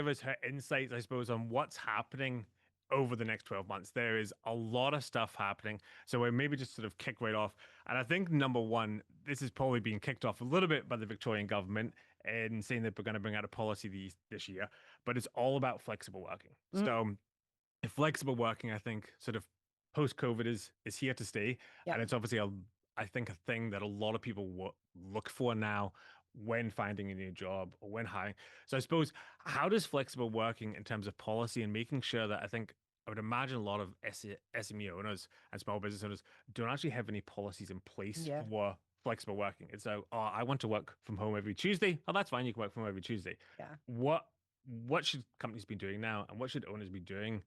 give us her insights, I suppose, on what's happening over the next 12 months. There is a lot of stuff happening. So we maybe just sort of kick right off. And I think number one, this is probably being kicked off a little bit by the Victorian government in saying that we're going to bring out a policy this year, but it's all about flexible working. Mm, So flexible working, I think, sort of post COVID is here to stay, yep. and it's obviously I think a thing that a lot of people look for now when finding a new job or when hiring. So I suppose, how does flexible working in terms of policy and making sure that, I think I would imagine a lot of SME owners and small business owners don't actually have any policies in place Yeah. for flexible working. It's so, oh, I want to work from home every Tuesday. Oh, that's fine. You can work from home every Tuesday. Yeah. What should companies be doing now, and what should owners be doing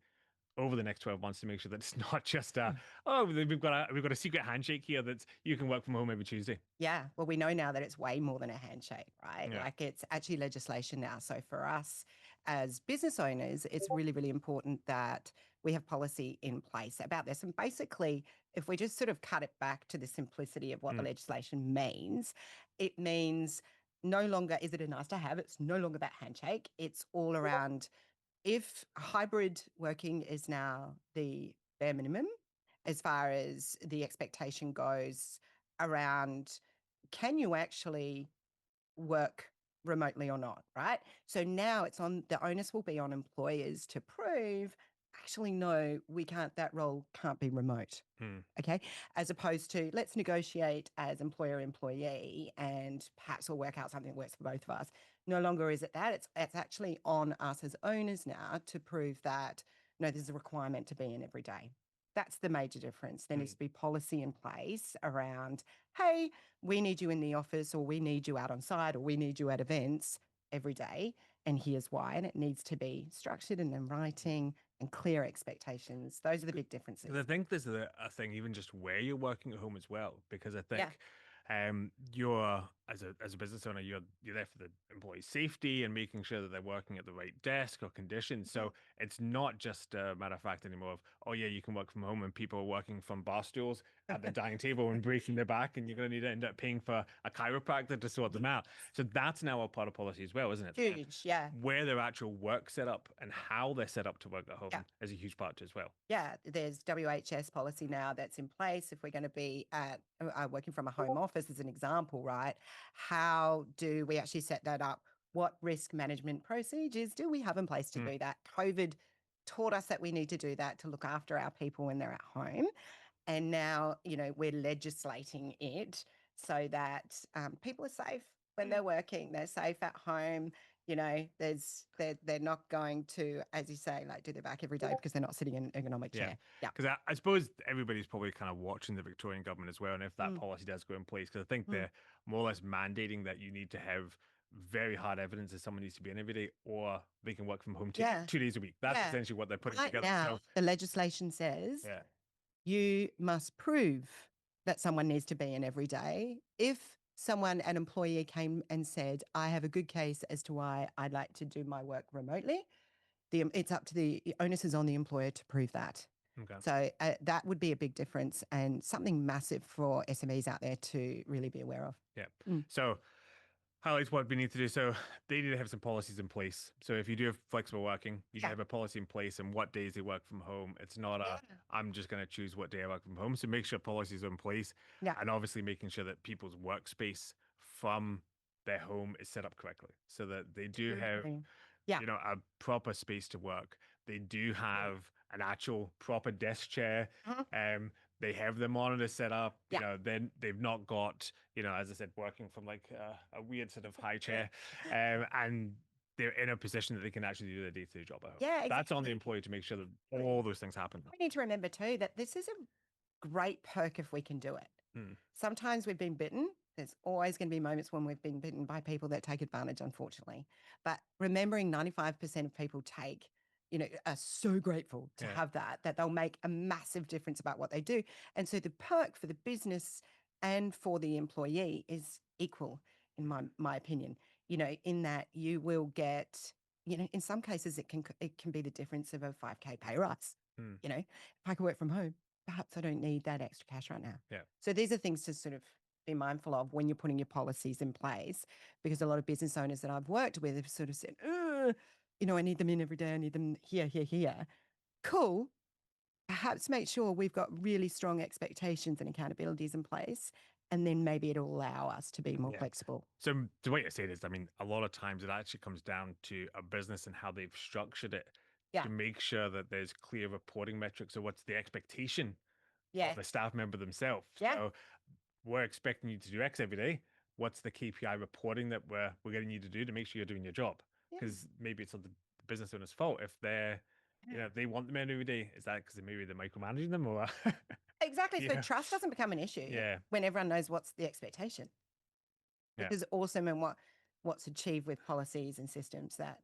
over the next 12 months to make sure that it's not just oh, we've got a secret handshake here that you can work from home every Tuesday. Yeah. Well, we know now that it's way more than a handshake, right? Yeah. Like it's actually legislation now. So for us as business owners, it's really, really important that we have policy in place about this. And basically, if we just sort of cut it back to the simplicity of what the Mm. legislation means, it means no longer is it a nice to have, it's no longer that handshake. It's all around if hybrid working is now the bare minimum as far as the expectation goes around can you actually work remotely or not, right? So now it's on the onus will be on employers to prove actually no, we can't, that role can't be remote. Mm. Okay. As opposed to let's negotiate as employer employee and perhaps we'll work out something that works for both of us. No longer is it that. It's actually on us as owners now to prove that no, there's a requirement to be in every day. That's the major difference. There needs Mm. to be policy in place around, hey, we need you in the office or we need you out on site or we need you at events every day. And here's why. And it needs to be structured and in writing and clear expectations. Those are the big differences. Because I think there's a thing, even just where you're working at home as well. Because I think Yeah. you're as a business owner, you're there for the employee safety and making sure that they're working at the right desk or conditions. So it's not just a matter of fact anymore of, oh yeah, you can work from home and people are working from bar stools at the dining table and breaking their back, and you're going to need to end up paying for a chiropractor to sort them out. So that's now a part of policy as well, isn't it? Huge. Yeah. Where their actual work set up and how they're set up to work at home Yeah. is a huge part as well. Yeah, there's WHS policy now that's in place. If we're going to be at working from a home office, as an example, right? How do we actually set that up? What risk management procedures do we have in place to Mm. do that? COVID taught us that we need to do that to look after our people when they're at home. And now, we're legislating it so that people are safe when they're working. They're safe at home. They're not going to, as you say, like do their back every day because they're not sitting in an ergonomic Yeah. chair. Yeah. Because I suppose everybody's probably kind of watching the Victorian government as well. And if that Mm, policy does go in place, because I think mm. they're more or less mandating that you need to have very hard evidence that someone needs to be in every day, or they can work from home Yeah. 2 days a week. That's Yeah. essentially what they're putting Right together. now, So, the legislation says yeah. you must prove that someone needs to be in every day. If an employee came and said, I have a good case as to why I'd like to do my work remotely, it's up to the onus is on the employer to prove that. Okay. So that would be a big difference and something massive for SMEs out there to really be aware of. Yeah. Mm. So, highlights what we need to do. So they need to have some policies in place. So if you do have flexible working, you need to Yeah. have a policy in place and what days they work from home. It's not I'm just going to choose what day I work from home. So make sure policies are in place, Yeah. and obviously making sure that people's workspace from their home is set up correctly so that they do have, Yeah. a proper space to work. They do have an actual proper desk chair. Mhm. They have the monitor set up. Yeah. Then they've not got, as I said, working from like a weird sort of high chair, and they're in a position that they can actually do their day-to-day job at home. Yeah, That's on the exactly. employee to make sure that all those things happen. We need to remember too that this is a great perk if we can do it. Mm. Sometimes we've been bitten. There's always going to be moments when we've been bitten by people that take advantage, unfortunately. But remembering 95% of people are so grateful to Yeah. have that they'll make a massive difference about what they do. And so the perk for the business and for the employee is equal, in my opinion, in that you will get, in some cases it can be the difference of a 5K pay rise. Mm. If I can work from home, perhaps I don't need that extra cash right now. Yeah. So these are things to sort of be mindful of when you're putting your policies in place, because a lot of business owners that I've worked with have sort of said, I need them in every day. I need them here, here, here. Cool. Perhaps make sure we've got really strong expectations and accountabilities in place, and then maybe it'll allow us to be more Yeah. flexible. So the way I say it is, I mean, a lot of times it actually comes down to a business and how they've structured it Yeah. to make sure that there's clear reporting metrics or what's the expectation of Yeah. the staff member themselves. Yeah. So we're expecting you to do X every day. What's the KPI reporting that we're getting you to do to make sure you're doing your job? Yeah. Because maybe it's not the business owner's fault if they're, Yeah. they want them in every day. Is that because maybe they're micromanaging them or? Exactly. So Yeah, trust doesn't become an issue yeah, when everyone knows what's the expectation, which yeah, is awesome, and what's achieved with policies and systems that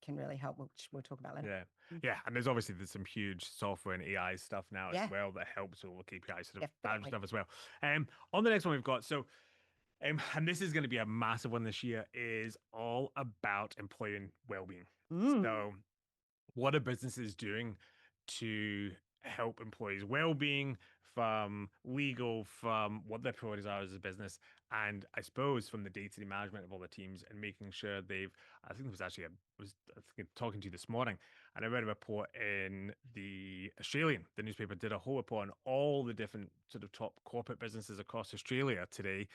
can really help, which we'll talk about later. yeah, Mm. yeah. And there's some huge software and AI stuff now as Yeah, well that helps all the KPI sort of management definitely. stuff as well. On the next one we've got and this is going to be a massive one this year, is all about employee well-being. Mm. So what are businesses doing to help employees' well-being, from legal, from what their priorities are as a business, and I suppose from the day-to-day management of all the teams and making sure they've. I think there was actually I think talking to you this morning, and I read a report in the Australian. The newspaper did a whole report on all the different sort of top corporate businesses across Australia today,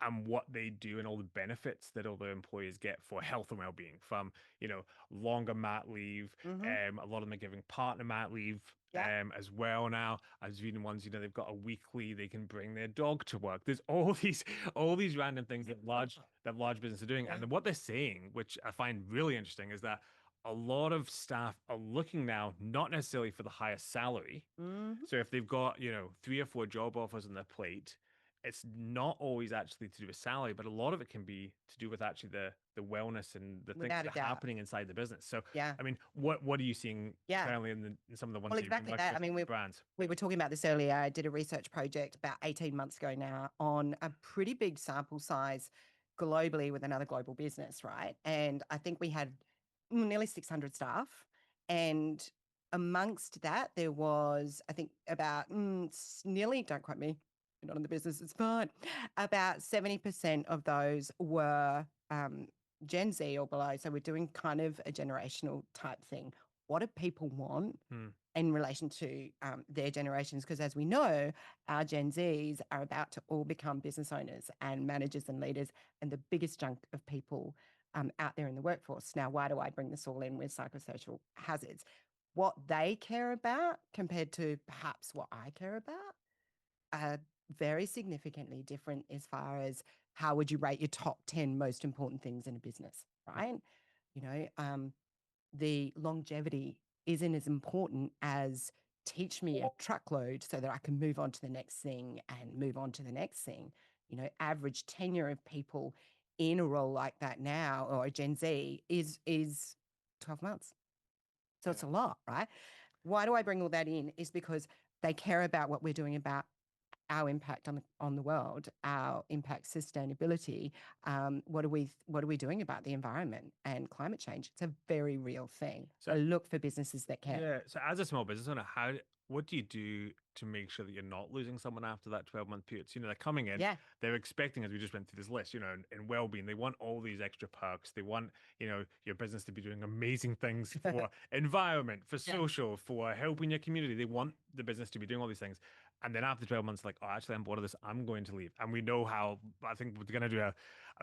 and what they do and all the benefits that all the employees get for health and well-being, from longer mat leave. Mm-hmm. A lot of them are giving partner mat leave Yeah. as well now. I was reading ones, they've got a weekly, they can bring their dog to work. There's all these random things that large businesses are doing. Yeah. And what they're saying, which I find really interesting, is that a lot of staff are looking now not necessarily for the highest salary. Mm-hmm. So if they've got, 3 or 4 job offers on their plate, it's not always actually to do with salary, but a lot of it can be to do with actually the wellness and the things Without that a are doubt. happening inside the business. So, Yeah. I mean, what are you seeing Yeah. currently in some of the ones Well, that you've been exactly working that. I with mean, brands? we were talking about this earlier. I did a research project about 18 months ago now on a pretty big sample size globally with another global business, right? And I think we had nearly 600 staff. And amongst that, there was, I think, about nearly, don't quote me, you're not in the business, it's fine. About 70% of those were Gen Z or below. So we're doing kind of a generational type thing. What do people want Hmm. in relation to their generations? Because as we know, our Gen Zs are about to all become business owners and managers and leaders, and the biggest chunk of people out there in the workforce. Now, why do I bring this all in with psychosocial hazards? What they care about compared to perhaps what I care about are very significantly different as far as how would you rate your top 10 most important things in a business, right? You know, the longevity isn't as important as teach me a truckload so that I can move on to the next thing and move on to the next thing. Average tenure of people in a role like that now, or a Gen Z, is 12 months. So it's Yeah. a lot, right? Why do I bring all that in? Is because they care about what we're doing about our impact on the world, our impact sustainability. What are we doing about the environment and climate change? It's a very real thing. So So look for businesses that care. yeah. So as a small business owner, what do you do to make sure that you're not losing someone after that 12-month period? So, they're coming in, Yeah. they're expecting, as we just went through this list, in well-being, they want all these extra perks. They want, your business to be doing amazing things for environment, for Yeah. social, for helping your community. They want the business to be doing all these things. And then after 12 months, like, oh, actually, I'm bored of this. I'm going to leave. And we know how, I think we're going to do a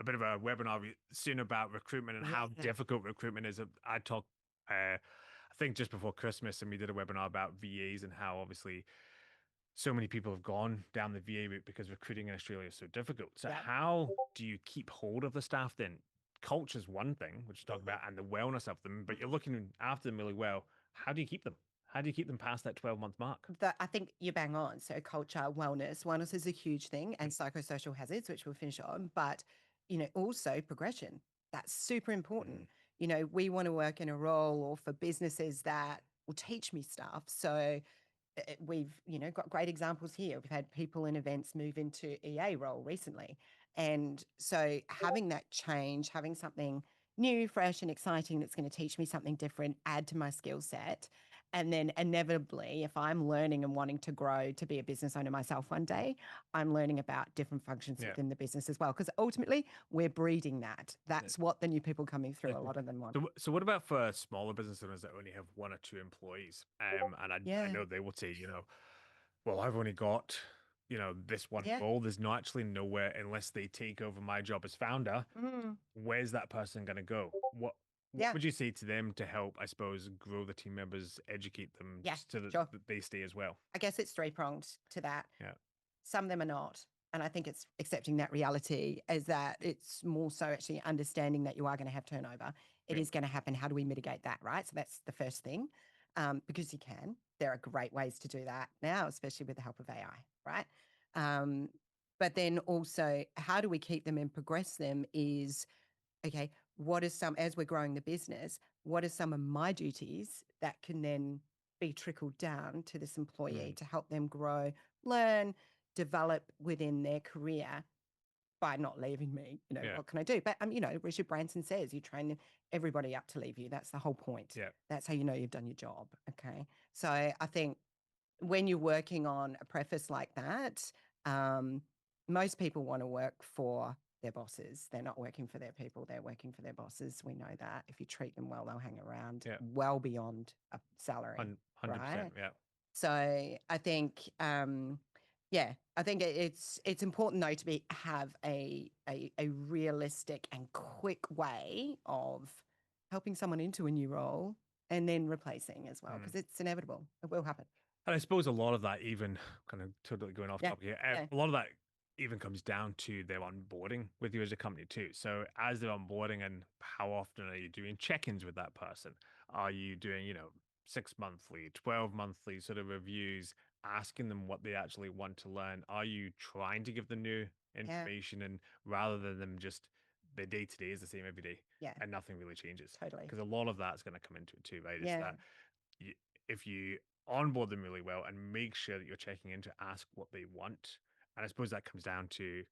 bit of a webinar soon about recruitment and how Yeah. difficult recruitment is. I talked, I think just before Christmas, and we did a webinar about VAs and how obviously so many people have gone down the VA route because recruiting in Australia is so difficult. So Yeah. how do you keep hold of the staff then? Culture is one thing, which you talk about, and the wellness of them, but you're looking after them really well. How do you keep them? How do you keep them past that 12-month mark? I think you're bang on. So culture, wellness is a huge thing, and psychosocial hazards, which we'll finish on, but also progression. That's super important. Mm. We want to work in a role or for businesses that will teach me stuff. So we've got great examples here. We've had people in events move into EA role recently, and so having that change, having something new, fresh, and exciting that's going to teach me something different, add to my skill set, And then inevitably, if I'm learning and wanting to grow to be a business owner myself one day, I'm learning about different functions Yeah. within the business as well. Because ultimately, we're breeding that. That's what the new people coming through, a lot of them want. So what about for smaller business owners that only have 1 or 2 employees? And I Yeah. know they would say, well, I've only got, this one Yeah. role. There's actually nowhere unless they take over my job as founder. Mm. Where's that person going to go? What Yeah. would you say to them to help, I suppose, grow the team members, educate them Yeah. so Sure. that they stay as well? I guess it's three-pronged to that. Yeah. Some of them are not. And I think it's accepting that reality is that it's more so actually understanding that you are going to have turnover. It Yeah. is going to happen. How do we mitigate that, right? So that's the first thing. Because you can. There are great ways to do that now, especially with the help of AI, right? But then also, how do we keep them and progress them is, okay, what is as we're growing the business, what are some of my duties that can then be trickled down to this employee to help them grow, learn, develop within their career by not leaving me? Yeah. What can I do? But Richard Branson says you train everybody up to leave you. That's the whole point. Yeah. That's how you know you've done your job. Okay. So I think when you're working on a preface like that, most people want to work for their bosses. They're not working for their people. They're working for their bosses. We know that. If you treat them well, they'll hang around Yeah. well beyond a salary. 100%. Right? Yeah. So I think, I think it's important though to have a realistic and quick way of helping someone into a new role and then replacing as well, because it's inevitable. It will happen. And I suppose a lot of that, even kind of totally going off Yeah. topic here, Yeah. a lot of that even comes down to their onboarding with you as a company too. So as they're onboarding, and how often are you doing check-ins with that person? Are you doing, 6 monthly, 12 monthly sort of reviews, asking them what they actually want to learn? Are you trying to give them new Yeah. information, and rather than them just their day to day is the same every day, Yeah. and nothing really changes? Totally. Because a lot of that's going to come into it too, right? It's Yeah. that if you onboard them really well and make sure that you're checking in to ask what they want. And I suppose that comes down to,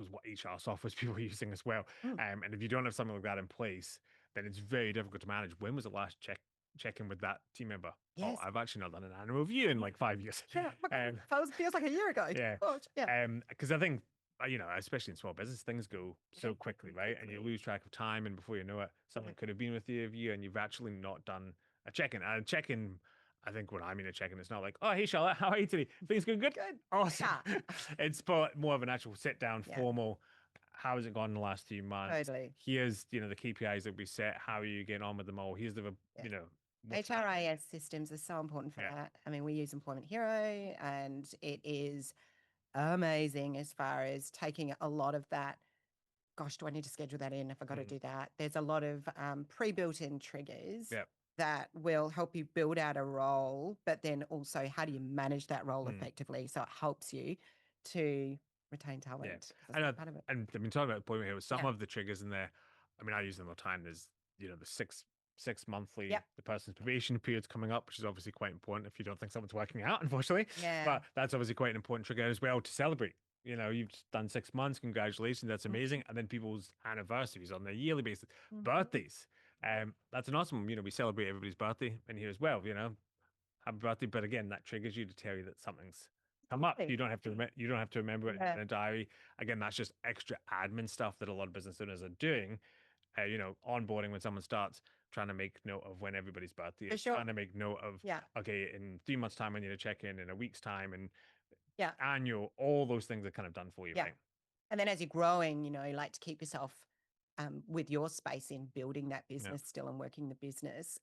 what HR software people are using as well. And if you don't have something like that in place, then it's very difficult to manage. When was the last check in with that team member? Yes. Oh, I've actually not done an annual review in like 5 years. Yeah. Feels like a year ago. Yeah. Gosh, yeah. Because I think, especially in small business, things go so quickly, right? And you lose track of time, and before you know it, someone could have been with you and you've actually not done a check-in. And a check-in, I think when I mean a check-in, it's not like, oh, hey, Charlotte, how are you today? Things going good? Good. Awesome. Yeah. It's more of an actual sit-down, formal, how has it gone in the last few months? Totally. Here's, the KPIs that we set. How are you getting on with them all? Here's the, HRIS systems are so important for that. I mean, we use Employment Hero, and it is amazing as far as taking a lot of that. Gosh, do I need to schedule that in if I got to do that? There's a lot of pre-built in triggers that will help you build out a role, but then also how do you manage that role effectively so it helps you to retain talent. And That's part of it. and I mean, talking about employment here, with some of the triggers in there, I mean, I use them all the time. There's, the six monthly, the person's probation period's coming up, which is obviously quite important if you don't think someone's working out, unfortunately. Yeah. But that's obviously quite an important trigger as well to celebrate. You've done 6 months, congratulations, that's amazing. And then people's anniversaries on their yearly basis, birthdays. That's an awesome, we celebrate everybody's birthday in here as well, happy birthday. But again, that triggers you to tell you that something's come up. You don't have to remember it in a diary. Again, that's just extra admin stuff that a lot of business owners are doing. Onboarding when someone starts, trying to make note of when everybody's birthday is, trying to make note of, okay, in 3 months' time, I need to check in a week's time, and annual, all those things are kind of done for you, right? And then as you're growing, you like to keep yourself with your space in building that business still and working the business.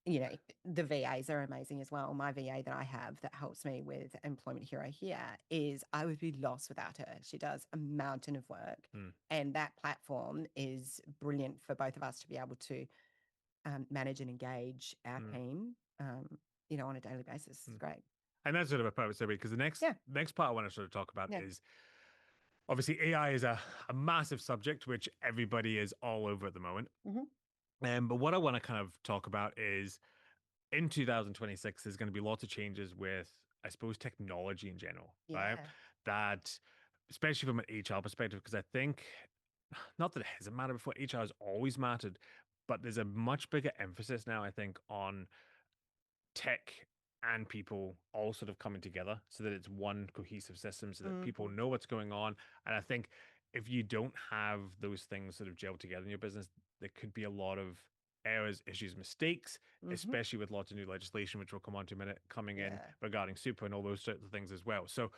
The VAs are amazing as well. My VA that I have that helps me with Employment Hero here I would be lost without her. She does a mountain of work, and that platform is brilliant for both of us to be able to manage and engage our team, on a daily basis. It's great. And that's sort of a purpose of it, because the next part I want to sort of talk about is, obviously, AI is a massive subject which everybody is all over at the moment. But what I want to kind of talk about is, in 2026, there's going to be lots of changes with, I suppose, technology in general, right? That, especially from an HR perspective, because I think, not that it hasn't mattered before, HR has always mattered, but there's a much bigger emphasis now, I think, on tech and people all sort of coming together so that it's one cohesive system so that people Mhm. know what's going on. And I think if you don't have those things sort of gelled together in your business, there could be a lot of errors, issues, mistakes, Mhm. especially with lots of new legislation, which we'll come on to in a minute, coming in Yeah. regarding super and all those sorts of things as well. So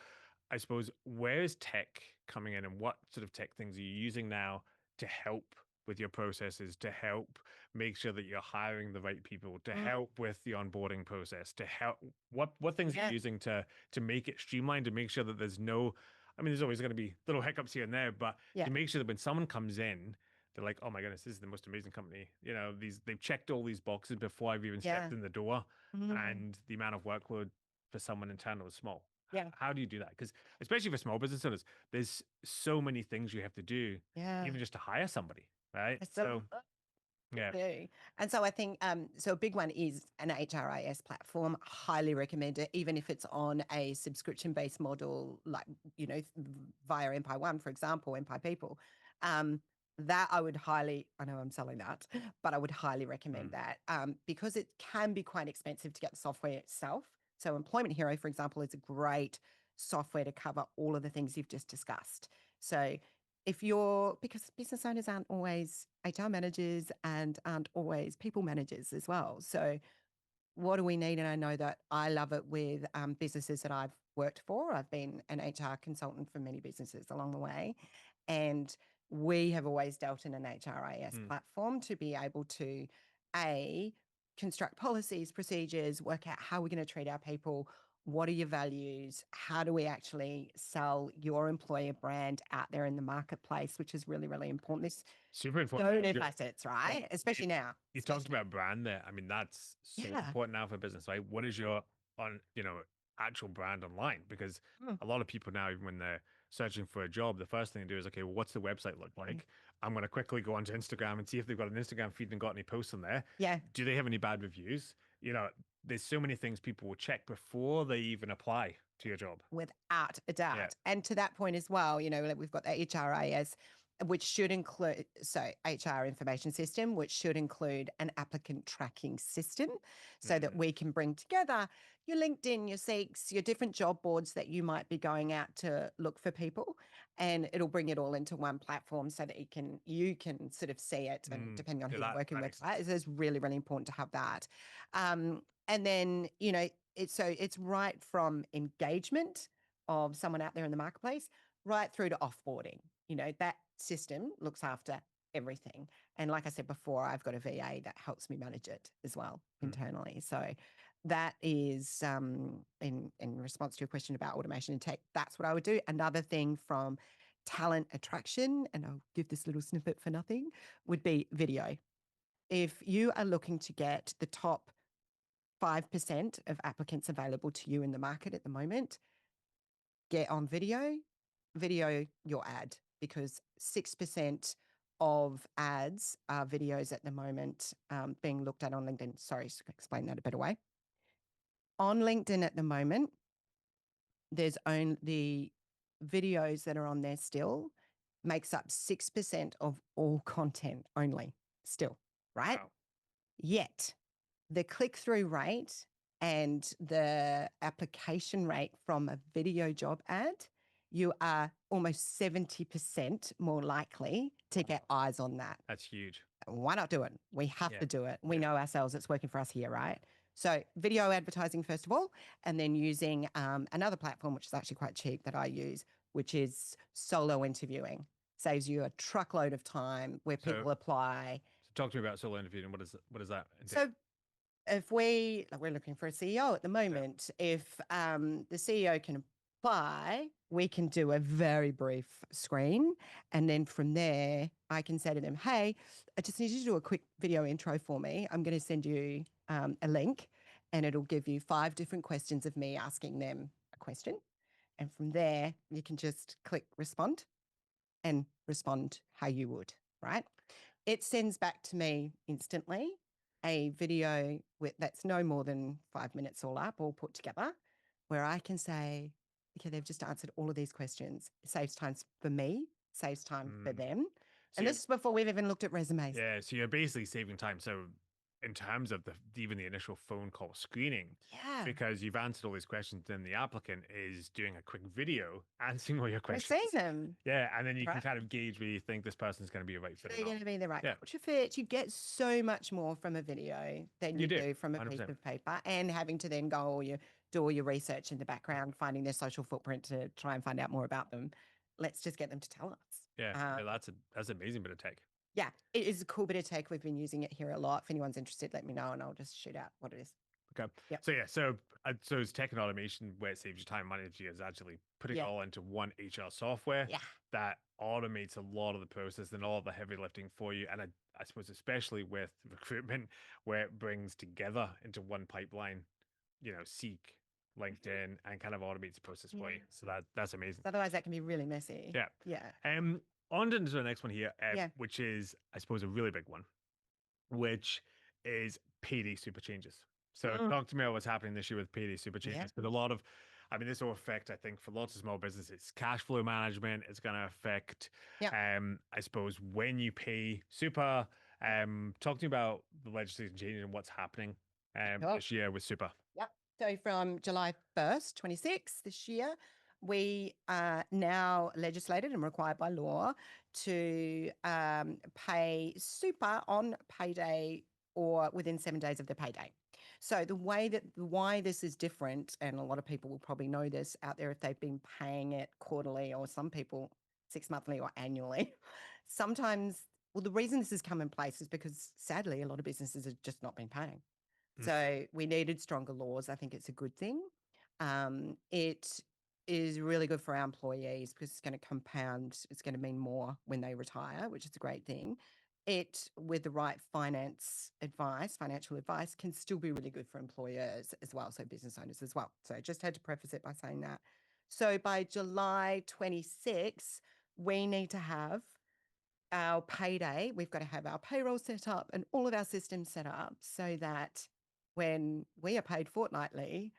I suppose where is tech coming in and what sort of tech things are you using now to help with your processes, to help make sure that you're hiring the right people, to Mm. help with the onboarding process, to help what things are you Yeah. using to make it streamlined, to make sure that there's no, I mean, there's always going to be little hiccups here and there, but Yeah. to make sure that when someone comes in, they're like, oh my goodness, this is the most amazing company. You know, they've checked all these boxes before I've even Yeah. stepped in the door, Mhm. and the amount of workload for someone internal is small. Yeah. How do you do that? Because especially for small business owners, there's so many things you have to do, Yeah. even just to hire somebody, right? It's a So yeah. do. And so I think so a big one is an HRIS platform. Highly recommend it, even if it's on a subscription-based model, like via EmpireOne, for example, Empire People. Um, that I would highly, I know I'm selling that, but I would highly recommend Mm, that because it can be quite expensive to get the software itself. So Employment Hero, for example, is a great software to cover all of the things you've just discussed. So if you're, because business owners aren't always HR managers and aren't always people managers as well. So what do we need? And I know that I love it with businesses that I've worked for. I've been an HR consultant for many businesses along the way. And we have always dealt in an HRIS mm. platform to be able to, A, construct policies, procedures, work out how we're going to treat our people. What are your values? How do we actually sell your employer brand out there in the marketplace, which is really, really important. There's Super important. so many facets, Well, right? Especially now. you talked Especially now. about brand there. I mean, that's so Yeah. important now for business, right? What is your actual brand online? Because Mm. a lot of people now, even when they're searching for a job, the first thing they do is, okay, well, what's the website look like? I'm going to quickly go onto Instagram and see if they've got an Instagram feed and got any posts on there. Yeah. Do they have any bad reviews? There's so many things people will check before they even apply to your job. Without a Yeah. doubt. And to that point as well, like we've got the HRIS, which should include, so HR information system, which should include an applicant tracking system so that Mm, we can bring together your LinkedIn, your Seeks, your different job boards that you might be going out to look for people. And it'll bring it all into one platform so that you can sort of see it and depending on yeah, who you're working that with, makes right? sense. It's really, really important to have that. And then, it's right from engagement of someone out there in the marketplace right through to offboarding. That system looks after everything. And like I said before, I've got a VA that helps me manage it as well Mm, internally. So that is in response to your question about automation and tech, that's what I would do. Another thing from talent attraction, and I'll give this little snippet for nothing, would be video. If you are looking to get the top 5% of applicants available to you in the market at the moment, get on video your ad, because 6% of ads are videos at the moment being looked at on LinkedIn. Sorry, to explain that a better way. On LinkedIn at the moment, there's only the videos that are on there still makes up 6% of all content only still, right? wow. Yet the click-through rate and the application rate from a video job ad, you are almost 70% more likely to get Wow. eyes on that. That's huge. Why not do it? We have Yeah. to do it. We Yeah. know ourselves, it's working for us here, right? So video advertising, first of all, and then using another platform, which is actually quite cheap that I use, which is solo interviewing. Saves you a truckload of time where So, people apply. so talk to me about solo interviewing. What does that entail? So if we're looking for a CEO at the Yeah. moment, if the CEO can apply, we can do a very brief screen. And then from there, I can say to them, hey, I just need you to do a quick video intro for me. I'm going to send you a link and it'll give you 5 different questions of me asking them a question. And from there, you can just click respond and respond how you would, right? It sends back to me instantly a video that's no more than 5 minutes all up, all put together, where I can say, okay, they've just answered all of these questions. It saves time for me, saves time for Mm. them. So And you're, this is before we've even looked at resumes. yeah, so you're basically saving time. So in terms of even the initial phone call screening, Yeah. because you've answered all these questions, then the applicant is doing a quick video answering all your We're questions. seeing them. Yeah, and then you can Right. kind of gauge whether you think this person's going to be a right fit or They're not. going to be the right Yeah. culture fit. You get so much more from a video than You you do, do from a piece 100%. of paper, and having to then do all your research in the background, finding their social footprint to try and find out more about them. Let's just get them to tell us. Yeah, Um, that's an amazing bit of tech. yeah, it is a cool bit of tech. We've been using it here a lot. If anyone's interested, let me know and I'll just shoot out what it is. Okay. Yep. So yeah, so it's tech and automation where it saves you time, money, energy is actually putting it Yeah. all into one HR software Yeah. that automates a lot of the process and all the heavy lifting for you. And I suppose especially with recruitment, where it brings together into one pipeline, Seek, LinkedIn, and kind of automates the process for you. Yeah. So that's amazing. Otherwise, that can be really messy. Yeah. Yeah. On to the next one here, Yeah. which is, I suppose, a really big one, which is payday super changes. So talk to me about what's happening this year with payday super changes. Yeah. Because this will affect, I think, for lots of small businesses, cash flow management. It's going to affect, Yeah. I suppose, when you pay super. Talk to me about the legislation change and what's happening Cool. this year with super. Yep. So from July 1st, 26 this year, we are now legislated and required by law to pay super on payday or within 7 days of the payday. So why this is different, and a lot of people will probably know this out there if they've been paying it quarterly, or some people 6 monthly or annually. Sometimes, well, the reason this has come in place is because sadly a lot of businesses have just not been paying. So we needed stronger laws. I think it's a good thing. It is really good for our employees because it's going to compound. It's going to mean more when they retire, which is a great thing. It, with the right financial advice, can still be really good for employers as well, so business owners as well. So I just had to preface it by saying that. So by July 26, we need to have our payday, we've got to have our payroll set up and all of our systems set up so that when we are paid fortnightly,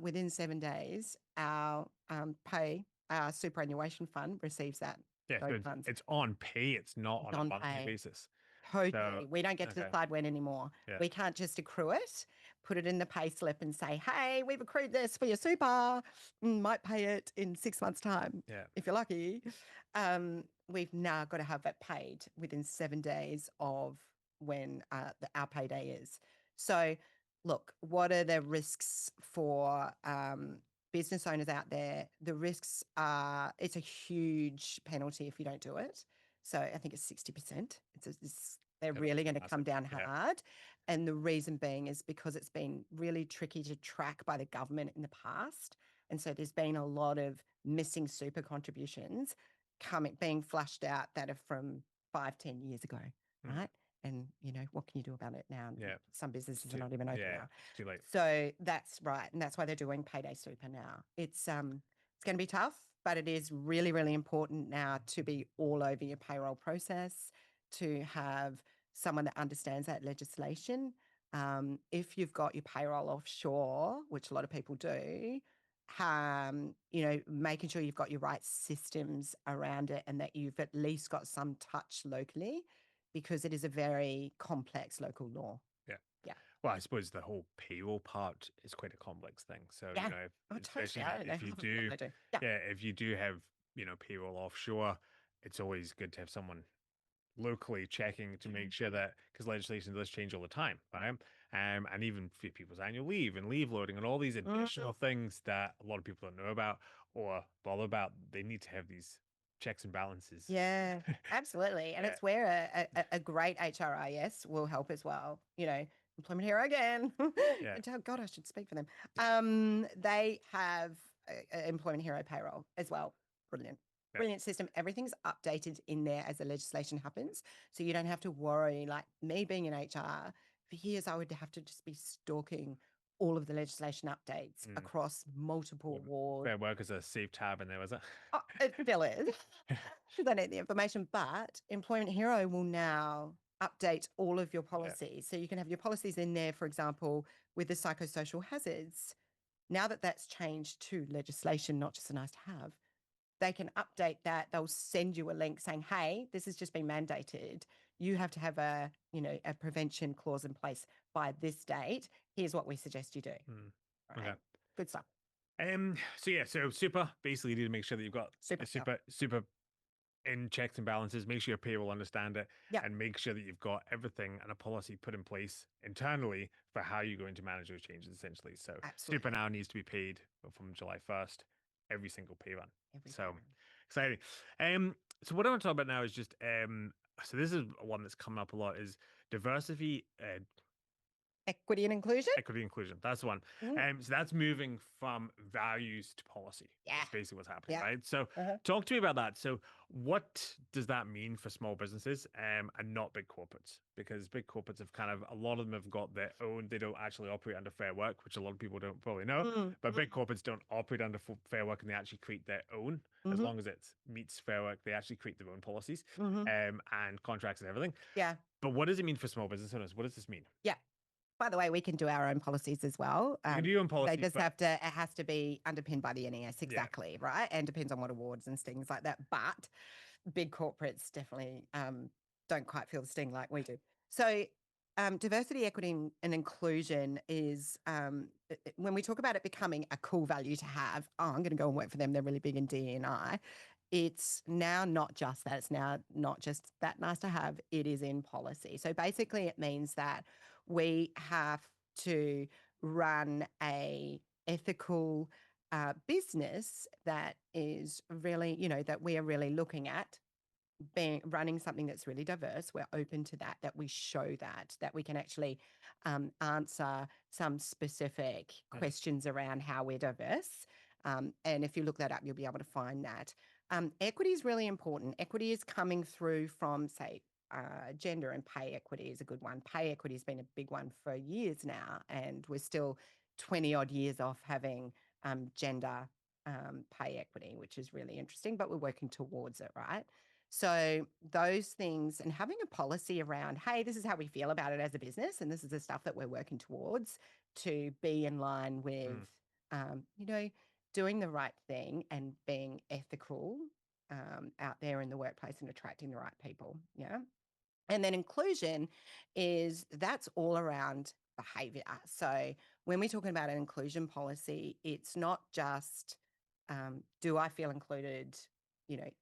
within 7 days, our our superannuation fund receives Yeah, those so funds. it's on pay. It's not on a On monthly pay. basis. Totally. So, We don't get to okay. decide when anymore. Yeah. We can't just accrue it, put it in the pay slip and say, hey, we've accrued this for your super. Might pay it in 6 months' time Yeah. if you're lucky. We've now got to have it paid within 7 days of when our payday is. So, look, what are the risks for business owners out there? The risks are it's a huge penalty if you don't do it. So I think it's 60%. They're really going to come down hard. And the reason being is because it's been really tricky to track by the government in the past. And so there's been a lot of missing super contributions being flushed out that are from 5-10 years ago, right? And, what can you do about it now? Yeah. Some businesses are not even open now. Too late. So that's right. And that's why they're doing payday super now. It's going to be tough, but it is really, really important now to be all over your payroll process, to have someone that understands that legislation. If you've got your payroll offshore, which a lot of people do, making sure you've got your right systems around it and that you've at least got some touch locally, because it is a very complex local law. Yeah. Yeah. Well, I suppose the whole payroll part is quite a complex thing. So, Yeah. especially Totally. if you do, if you do have, payroll offshore, it's always good to have someone locally checking to make sure that, because legislation does change all the time, right? And even for people's annual leave and leave loading and all these additional things that a lot of people don't know about or bother about, they need to have these checks and balances. Yeah, absolutely. And it's where a great HRIS will help as well. Employment Hero again. Yeah. Oh God, I should speak for them. They have Employment Hero payroll as well. Brilliant. Brilliant system. Everything's updated in there as the legislation happens. So you don't have to worry. Like me being in HR, for years I would have to just be stalking all of the legislation updates across multiple wards. Fair work as a safe tab in there, was it? Oh, it still is. Because I need the information. But Employment Hero will now update all of your policies. So you can have your policies in there, for example, with the psychosocial hazards. Now that that's changed to legislation, not just a nice to have, they can update that. They'll send you a link saying, hey, this has just been mandated. you have to have a, a prevention clause in place by this date. Here's what we suggest you do. All right. Okay. Good stuff. So super. Basically, you need to make sure that you've got Super. a super in checks and balances. Make sure your pay will understand it, Yeah. and make sure that you've got everything and a policy put in place internally for how you're going to manage those changes. Essentially, so Absolutely. super now needs to be paid from July 1st, every single pay run. Every So time. exciting. So what I want to talk about now is just so this is one that's coming up a lot is diversity, Equity and inclusion. equity, inclusion. That's the one. Mhm. So that's moving from values to policy. Yeah. That's basically what's happening, Yeah. right? So Uh-huh. talk to me about that. So what does that mean for small businesses and not big corporates? Because big corporates have kind of, a lot of them have got their own, they don't actually operate under fair work, which a lot of people don't probably know. Mm, But big corporates don't operate under fair work, and they actually create their own. As mhm, long as it meets fair work, they actually create their own policies mhm. and contracts and everything. Yeah. But what does it mean for small business owners? What does this mean? Yeah. By the way, we can do our own policies as well. You can do your own They policies, just but have to, it has to be underpinned by the NES, exactly, right? And depends on what awards and things like that. But big corporates definitely don't quite feel the sting like we do. So diversity, equity, and inclusion is, when we talk about it becoming a cool value to have, I'm going to go and work for them, they're really big in DEI. It's now not just that. It's now not just that nice to have. It is in policy. So basically, it means that we have to run a ethical business that is really, that we are really looking at running something that's really diverse. We're open to that, that we show that we can actually answer some specific questions around how we're diverse. And if you look that up, you'll be able to find that. Equity is really important. Equity is coming through from, say, gender, and pay equity is a good one. Pay equity has been a big one for years now, and we're still 20 odd years off having gender pay equity, which is really interesting, but we're working towards it, right? So those things, and having a policy around, hey, this is how we feel about it as a business, and this is the stuff that we're working towards to be in line with, doing the right thing and being ethical out there in the workplace and attracting the right people. Yeah. And then inclusion that's all around behavior. So when we're talking about an inclusion policy, it's not just, do I feel included,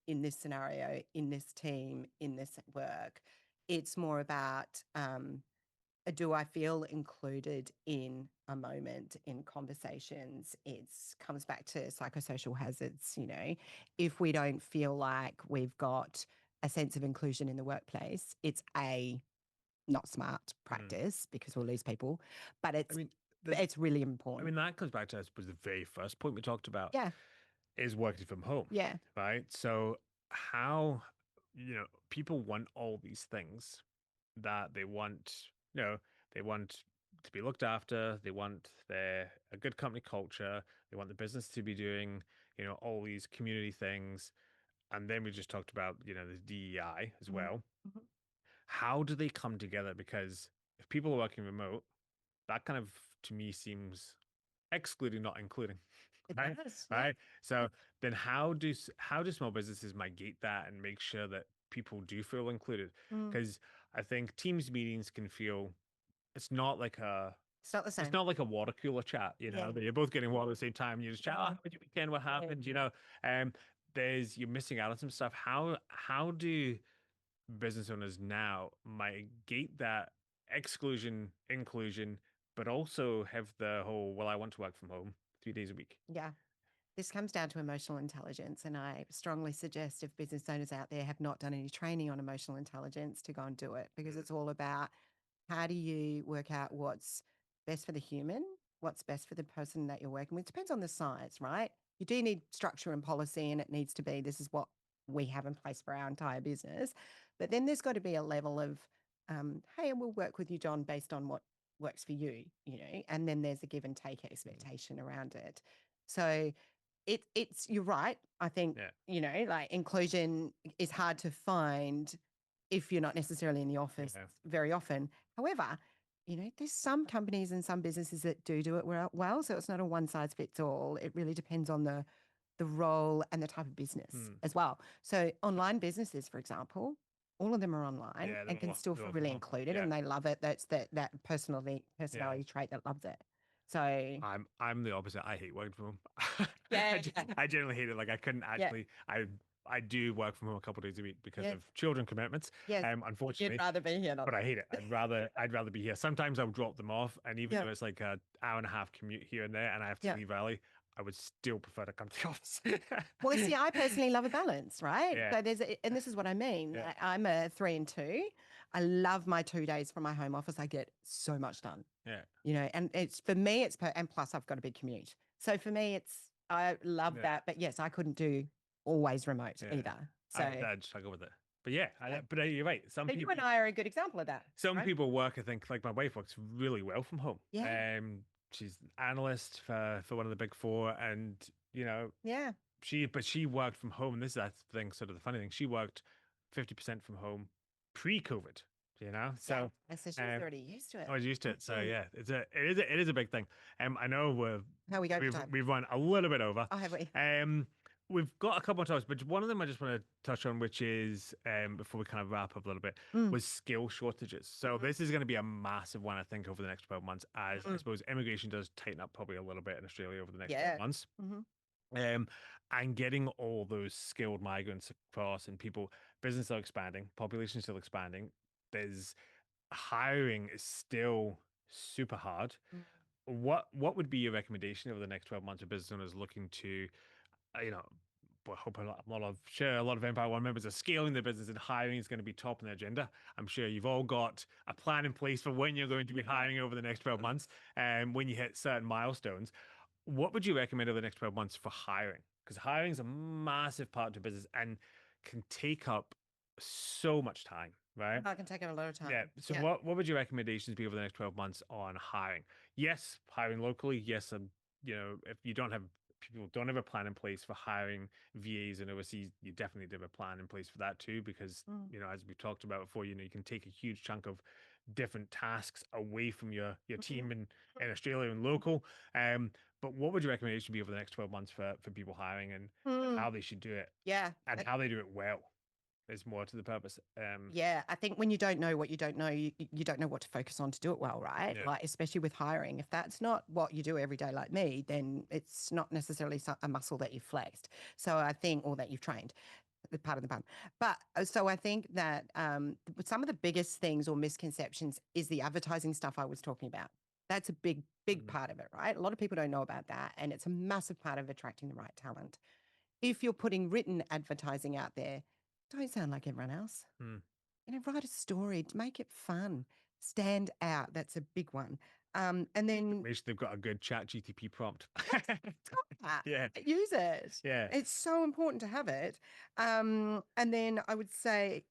in this scenario, in this team, in this work? It's more about, do I feel included in a moment, in conversations? It comes back to psychosocial hazards. If we don't feel like we've got a sense of inclusion in the workplace, it's not smart practice because we'll lose people, but it's really important. That comes back to, I suppose, the very first point we talked about. Yeah. Is working from home. Yeah. Right. So how, people want all these things that they want, they want to be looked after. They want a good company culture. They want the business to be doing, all these community things. And then we just talked about, the DEI as well. Mm-hmm. How do they come together? Because if people are working remote, that kind of, to me, seems excluding, not including. It Right. does. Right. So then how do small businesses mitigate that and make sure that people do feel included? Because I think Teams meetings can feel, it's not like it's not the same. It's not like a water cooler chat, that you're both getting water at the same time. You just chat, how was your weekend? What happened? You're missing out on some stuff. How do business owners now mitigate that exclusion, inclusion, but also have the whole, well, I want to work from home 3 days a week? Yeah. This comes down to emotional intelligence. And I strongly suggest if business owners out there have not done any training on emotional intelligence to go and do it, because it's all about how do you work out what's best for the human, what's best for the person that you're working with. It depends on the size, right? You do need structure and policy, and it needs to be, this is what we have in place for our entire business. But then there's got to be a level of, hey, we'll work with you, John, based on what works for you, and then there's a give and take expectation around it. So it's you're right. I think, like inclusion is hard to find if you're not necessarily in the office very often. However, there's some companies and some businesses that do it well. So it's not a one size fits all. It really depends on the role and the type of business as well. So online businesses, for example, all of them are online Yeah, and can still they're feel all really from home. included, Yeah, and they love it. That's that yeah. personality trait that loves it. So I'm the opposite. I hate working from home. yeah, I generally hate it. Like I couldn't yeah, actually. I do work from home a couple of days a week because yes, of children commitments. yes. But you'd Unfortunately, rather be here, not but I there. hate it. I'd rather be here. Sometimes I'll drop them off, and even Yeah, though it's like a hour and a half commute here and there, and I have to yeah. leave early, I would still prefer to come to the office. Well, see, I personally love a balance, right? Yeah, So and this is what I mean. yeah, I'm a 3 and 2. I love my 2 days from my home office. I get so much done, yeah, and it's for me, and plus I've got a big commute. So for me, I love yeah, that. But yes, I couldn't do always remote yeah. either. So, I'd struggle with it. But yeah, yeah. you're right. So you and I are a good example of that, Some right? people work, I think, like my wife works really well from home. Yeah, She's an analyst for one of the big four, and you know, yeah, she worked from home. And this is that thing, sort of the funny thing. She worked 50% from home pre-COVID. yeah. So And so she's um, already used to it. I was used to it. So Mm. yeah, it is a big thing. I know How we go for we've time? we've run a little bit over. Oh, have we? Um, we've got a couple of topics, but one of them I just want to touch on, which is before we kind of wrap up a little bit, Mm, was skill shortages. So mhm, this is going to be a massive one, I think, over the next 12 months, as I mm. suppose immigration does tighten up probably a little bit in Australia over the next 12 Yeah. months. Hmm. Um, and getting all those skilled migrants across and people, business are expanding, population still expanding. There's hiring is still super hard. Mm. What would be your recommendation over the next 12 months of business owners looking to, you know, well, I hope sure a lot of EmpireOne members are scaling their business and hiring is going to be top on the agenda. I'm sure you've all got a plan in place for when you're going to be hiring over the next 12 months and when you hit certain milestones. What would you recommend over the next 12 months for hiring? Because hiring is a massive part of business and can take up so much time, right? I can take up a lot of Yeah. time. So Yeah. what would your recommendations be over the next 12 months on hiring? Yes, hiring locally. Yes, if you don't have people don't have a plan in place for hiring VAs and overseas, you definitely have a plan in place for that too, because Mm, as we talked about before, you can take a huge chunk of different tasks away from your mhm, team in Australia and local. But what would your recommendation be over the next 12 months for people hiring and mm. how they should do it Yeah. and how they do it well is more to the purpose. Yeah, I think when you don't know what you don't know, you don't know what to focus on to do it well, right? Yeah. Like, especially with hiring. If that's not what you do every day, like me, then it's not necessarily a muscle that you've flexed. So I think, or that you've trained, the part of the pun. But so I think that some of the biggest things or misconceptions is the advertising stuff I was talking about. That's a big Mhm. part of it, right? A lot of people don't know about that. And it's a massive part of attracting the right talent. If you're putting written advertising out there, don't sound like everyone else. Mm. Write a story, make it fun, stand out. That's a big one. And then Make sure they've got a good chat GTP prompt. it's got that. Yeah. Use it. Yeah. It's so important to have it. And then I would say,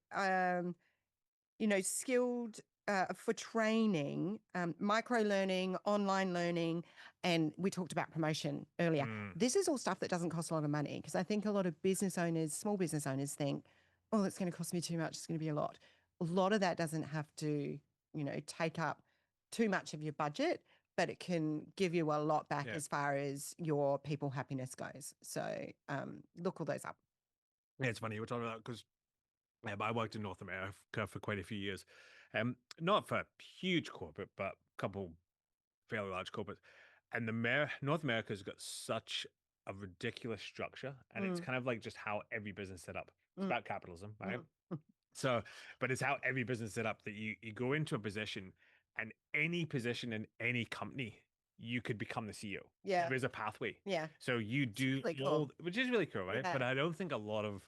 skilled for training, micro learning, online learning, and we talked about promotion earlier. Mm. This is all stuff that doesn't cost a lot of money because I think a lot of business owners, small business owners think, oh, it's going to cost me too much. It's going to be a lot. A lot of that doesn't have to, take up too much of your budget, but it can give you a lot back Yeah. as far as your people happiness goes. So look all those up. Yeah, it's funny you were talking about because I worked in North America for quite a few years. Not for huge corporate, but a couple fairly large corporates. And North America's got such a ridiculous structure, and it's Mm, kind of like just how every business set up. It's mm, about capitalism, right? mm. So, but it's how every business set up that you go into a position, and any position in any company, you could become the CEO. Yeah. There is a pathway. Yeah. So you It's do really all, cool. which is really cool, right? Yeah. But I don't think a lot of,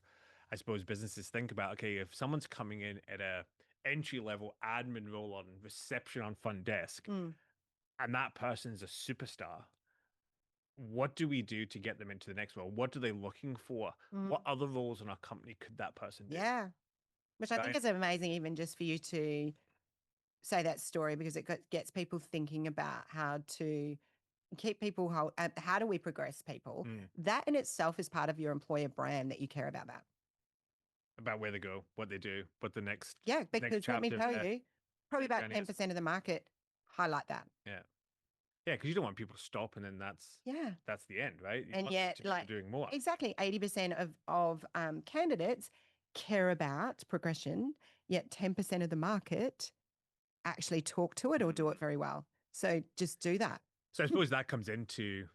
I suppose, businesses think about, okay, if someone's coming in at a entry level admin role on reception on front desk, Mm, and that person's a superstar, what do we do to get them into the next role? What are they looking for? mm. What other roles in our company could that person do? Yeah. Which I think Right? is amazing, even just for you to say that story, because it gets people thinking about how to keep people, how do we progress people? Mm. That in itself is part of your employer brand that you care about that. About where they go, what they do, what the Yeah, next because let me chapter of tell you, probably their about journey is. 10% of the market highlight that. Yeah. Yeah, because you don't want people to stop and then Yeah. that's the end, right? You And want them yet, to like, keep doing more. exactly 80% of candidates care about progression, yet 10% of the market actually talk to it or do it very well. So just do that. So I suppose that comes into,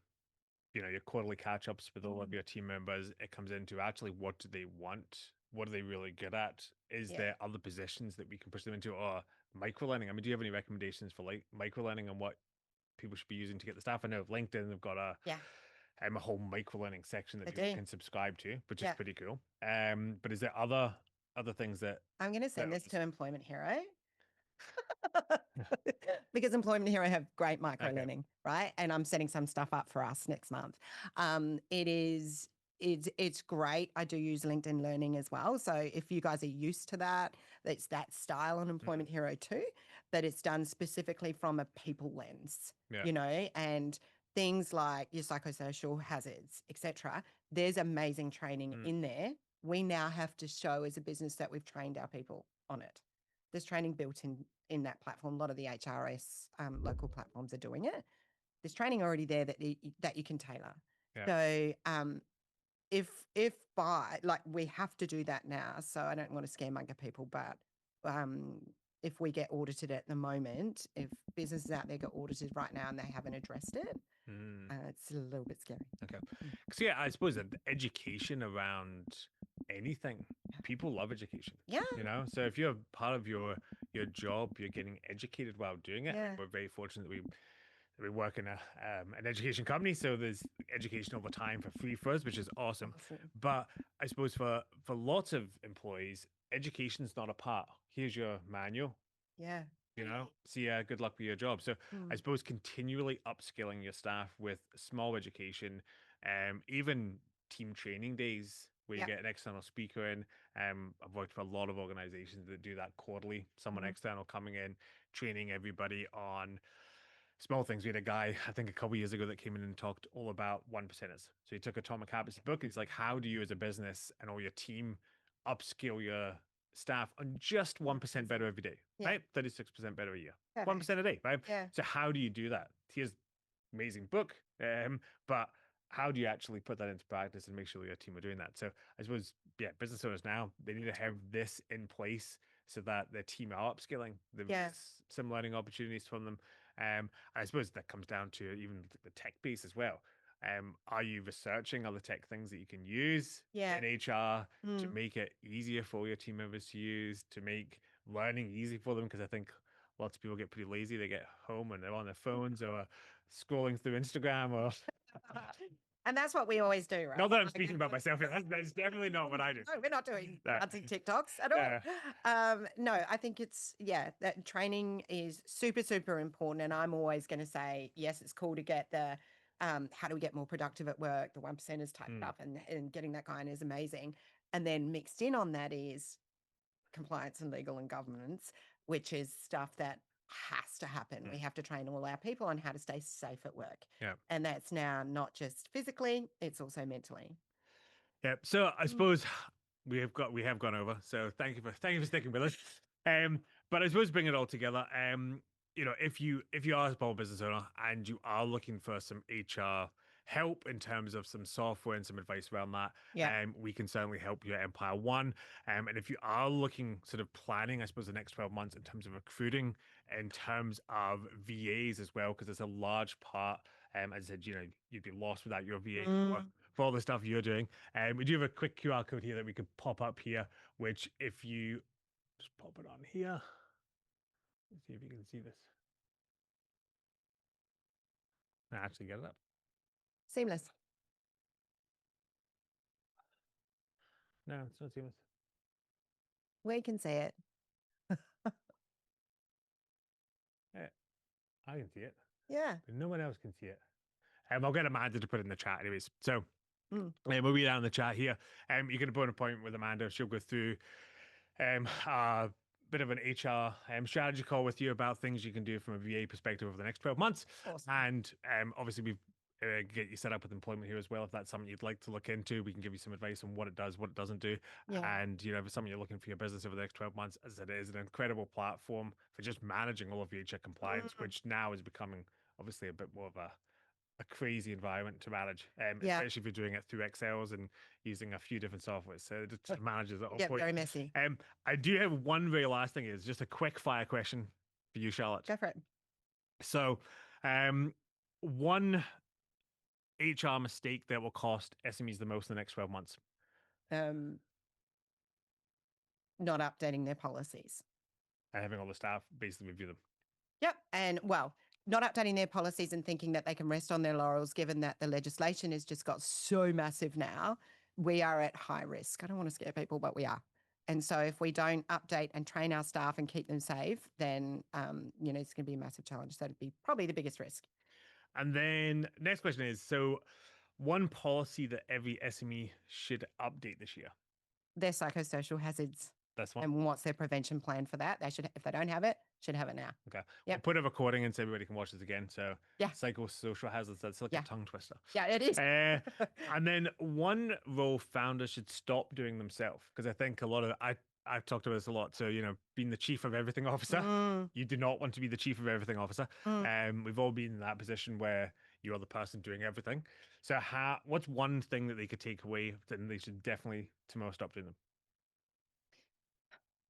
your quarterly catch-ups with all of your team members. It comes into actually, what do they want? What are they really good at? Is Yeah. there other positions that we can push them into, or micro-learning? I mean, do you have any recommendations for like micro-learning and what people should be using to get the staff? I know LinkedIn have got Yeah, a whole micro-learning section that they people do. can subscribe to, which is Yeah. pretty cool. But is there other things that I'm going to send this to others- Employment Hero because Employment Hero have great micro Okay. learning, right? And I'm setting some stuff up for us next month. It's great. I do use LinkedIn Learning as well. So if you guys are used to that, it's that style on Employment Hero too, but it's done specifically from a people lens, Yeah. and things like your psychosocial hazards, etc. There's amazing training in there. We now have to show as a business that we've trained our people on it. There's training built in that platform. A lot of the HRS local platforms are doing it. There's training already there that you can tailor. Yeah. So if by like we have to do that now. So I don't want to scaremonger people, but if we get audited at the moment, if businesses out there get audited right now and they haven't addressed it, it's a little bit scary. Okay. Because yeah, I suppose that education around anything, people love education. Yeah. So if you're part of your job, you're getting educated while doing it. Yeah. We're very fortunate that we work in an education company, so there's education all the time for free for us, which is awesome. But I suppose for lots of employees, education's not a part. Here's your manual. Yeah. See ya, good luck with your job. So I suppose continually upskilling your staff with small education, even team training days where you get an external speaker in. I've worked for a lot of organizations that do that quarterly, someone external coming in, training everybody on small things. We had a guy, I think a couple years ago, that came in and talked all about one percenters. So he took Atomic Habits book. And he's like, how do you as a business and all your team upskill your staff on just 1% better every day, right? 36% better a year, 1% a day, right? Yeah. So how do you do that? Here's amazing book, but how do you actually put that into practice and make sure your team are doing that? So I suppose, yeah, business owners now, they need to have this in place so that their team are upskilling. There's some learning opportunities from them. I suppose that comes down to even the tech piece as well. Are you researching other tech things that you can use in HR to make it easier for your team members to use, to make learning easy for them? Because I think lots of people get pretty lazy. They get home and they're on their phones or scrolling through Instagram or. And that's what we always do, right? Not that I'm speaking about myself here. That's definitely not what I do. No, we're not doing fancy TikToks at all. No, I think that training is super, super important. And I'm always going to say, yes, it's cool to get the how do we get more productive at work, the 1%ers type stuff, and getting that guy in is amazing. And then mixed in on that is compliance and legal and governance, which is stuff that has to happen. We have to train all our people on how to stay safe at work. Yeah. And that's now not just physically, it's also mentally. Yeah. So I suppose we have gone over. So thank you for sticking with us. But I suppose bring it all together. If you are a small business owner and you are looking for some HR help in terms of some software and some advice around that, we can certainly help you at EmpireOne. And if you are looking sort of planning, I suppose, the next 12 months in terms of recruiting, in terms of VAs as well, because it's a large part. As I said, you'd be lost without your VA for all the stuff you're doing. We do have a quick QR code here that we could pop up here, which if you just pop it on here, let's see if you can see this. Actually get it up. Seamless. No, it's not seamless. We can see it. Yeah, I can see it. Yeah. But no one else can see it. I'll get Amanda to put it in the chat anyways. So we'll be down in the chat here. You can put an appointment with Amanda. She'll go through a bit of an HR strategy call with you about things you can do from a VA perspective over the next 12 months. Awesome. And obviously we've get you set up with employment here as well. If that's something you'd like to look into, we can give you some advice on what it does, what it doesn't do. And if it's something you're looking for your business over the next 12 months, as I said, it is an incredible platform for just managing all of your HR compliance, which now is becoming obviously a bit more of a a crazy environment to manage, Yeah. especially if you're doing it through Excels and using a few different softwares. So it just manages the whole Yeah, point. very messy. I do have one very last thing. Is just a quick fire question for you, Charlotte. Go for it. So, one HR mistake that will cost SMEs the most in the next 12 months. Um, not updating their policies. And having all the staff basically review them. Yep. And well, not updating their policies and thinking that they can rest on their laurels, given that the legislation has just got so massive now. We are at high risk. I don't want to scare people, but we are. And so if we don't update and train our staff and keep them safe, then, it's going to be a massive challenge. So it'd be probably the biggest risk. And then next question is, so one policy that every SME should update this year. Their psychosocial hazards. That's one. And what's their prevention plan for that? They should, if they don't have it, should have it now. Okay. Yep. We'll put a recording in so everybody can watch this again. So Yeah. psychosocial hazards, that's like Yeah. a tongue twister. Yeah, it is. And then one role founders should stop doing themselves. Because I think a lot of I've talked about this a lot. So, being the chief of everything officer, you do not want to be the chief of everything officer. We've all been in that position where you're the person doing everything. So what's one thing that they could take away that they should definitely tomorrow stop doing them?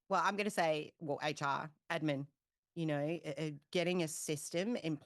Well, I'm going to say, HR, admin, getting a system in